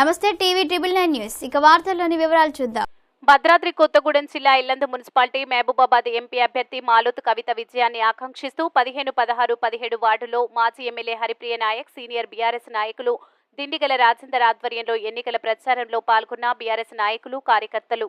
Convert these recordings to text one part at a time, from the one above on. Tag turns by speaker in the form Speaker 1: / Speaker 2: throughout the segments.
Speaker 1: నమస్తే TV triple 9 news ఇక వార్తల్లోని వివరాలు చూద్దాం.
Speaker 2: భద్రాద్రి కొత్తగూడెం జిల్లా ఇల్లందు మున్సిపాలిటీ మహబూబాబాద్ ఎంపీ అభ్యర్థి మాలోత్ కవిత విజయాన్ని ఆకాంక్షిస్తూ 15, 16, 17 వార్డులో మాజీ MLA Haripriya Nayak, senior BRS నాయకులు దిండిగల రాజేందర్ ఆధ్వర్యంలో ఎన్నికల ప్రచారంలో పాల్గొన్న బీఆర్ఎస్ నాయకులు, కార్యకర్తలు.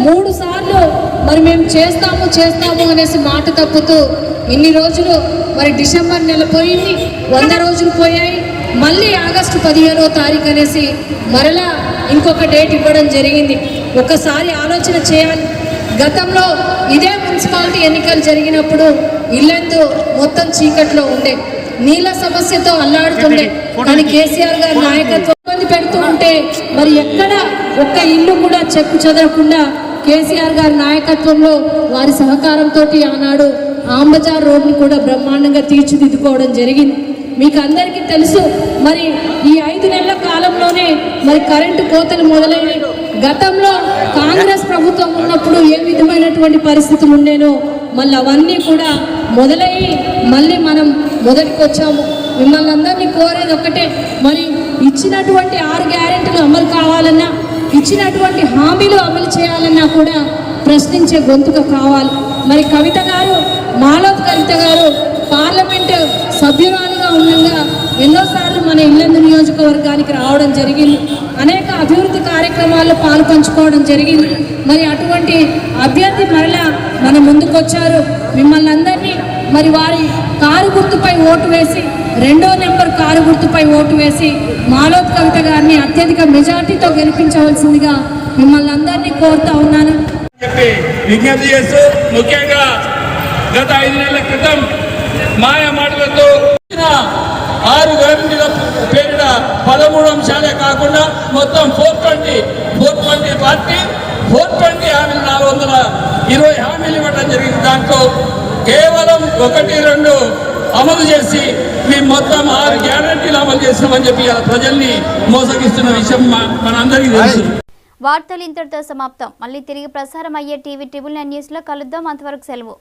Speaker 3: మూడు సార్లు మరి మేము చేస్తాము అనేసి మాట తప్పుతూ ఇన్ని రోజులు మరి డిసెంబర్ నెల పోయింది, 100 రోజులు పోయాయి. మళ్ళీ ఆగస్టు 15వ తారీఖు అనేసి మరలా ఇంకొక డేట్ ఇవ్వడం జరిగింది. ఒకసారి ఆలోచన చేయాలి. గతంలో ఇదే మున్సిపాలిటీ ఎన్నికలు జరిగినప్పుడు ఇల్లందు మొత్తం చీకట్లో ఉండే, నీళ్ళ సమస్యతో అల్లాడుతుండే. కానీ కేసీఆర్ గారి నాయకత్వం ఇబ్బంది పెడుతూ ఉంటే మరి ఎక్కడ ఒక్క ఇల్లు కూడా చెక్కు చెదరకుండా కేసీఆర్ గారి నాయకత్వంలో వారి సహకారంతో ఆనాడు ఆంబజార్ రోడ్ని కూడా బ్రహ్మాండంగా తీర్చిదిద్దుకోవడం జరిగింది. మీకు అందరికీ తెలుసు, మరి ఈ 5 నెలల కాలంలోనే మరి కరెంటు కోతలు మొదలైనవి. గతంలో కాంగ్రెస్ ప్రభుత్వం ఉన్నప్పుడు ఏ విధమైనటువంటి పరిస్థితులు ఉండేనో మళ్ళీ అవన్నీ కూడా మొదలయ్యి మళ్ళీ మనం మొదటికి వచ్చాము. మిమ్మల్ని అందరినీ కోరేది ఒకటే, మరి ఇచ్చినటువంటి 6 గ్యారెంటీలు అమలు కావాలన్నా, ఇచ్చినటువంటి హామీలు అమలు చేయాలన్నా కూడా ప్రశ్నించే గొంతుక కావాలి. మరి కవిత గారు, మాలోత్ కవిత గారు పార్లమెంటు సభ్యురాలుగా ఉండగా ఎన్నోసార్లు మన ఇల్లందు నియోజకవర్గానికి రావడం జరిగింది. అనేక అభివృద్ధి కార్యక్రమాల్లో పాలు పంచుకోవడం జరిగింది. మరి అటువంటి అభ్యర్థి మరలా మన ముందుకొచ్చారు. మిమ్మల్ని అందరినీ మరి వారి కారు గుర్తుపై ఓటు వేసి, 2వ నెంబర్ కారు గుర్తుపై ఓటు వేసి మాలోత్ కవిత గారిని అత్యధిక మెజార్టీతో గెలిపించవలసిందిగా మిమ్మల్ని అందరినీ కోరుతా ఉన్నాను
Speaker 4: చెప్పి విజ్ఞప్తి చేస్తూ, ముఖ్యంగా గత 5 నెలల క్రితం మాయా మాటలతో 6 గ్యారెంటీల పేరిట 13 అంశాలే కాకుండా మొత్తం 420 పార్టీ 420 హామీలు 420 హామీలు ఇవ్వడం జరిగింది. దాంట్లో కేవలం 1, 2 అమలు చేసి మేము మొత్తం 6 గ్యారెంటీలు అమలు చేసినామని చెప్పి ప్రజల్ని మోసగిస్తున్న విషయం మనందరికీ తెలుసు.
Speaker 1: వార్తలు ఇంతటితో సమాప్తం. మళ్ళీ తిరిగి ప్రసారం అయ్యే టీవీ ట్రిబుల్ 9 న్యూస్లో కలుద్దాం. అంతవరకు సెలవు.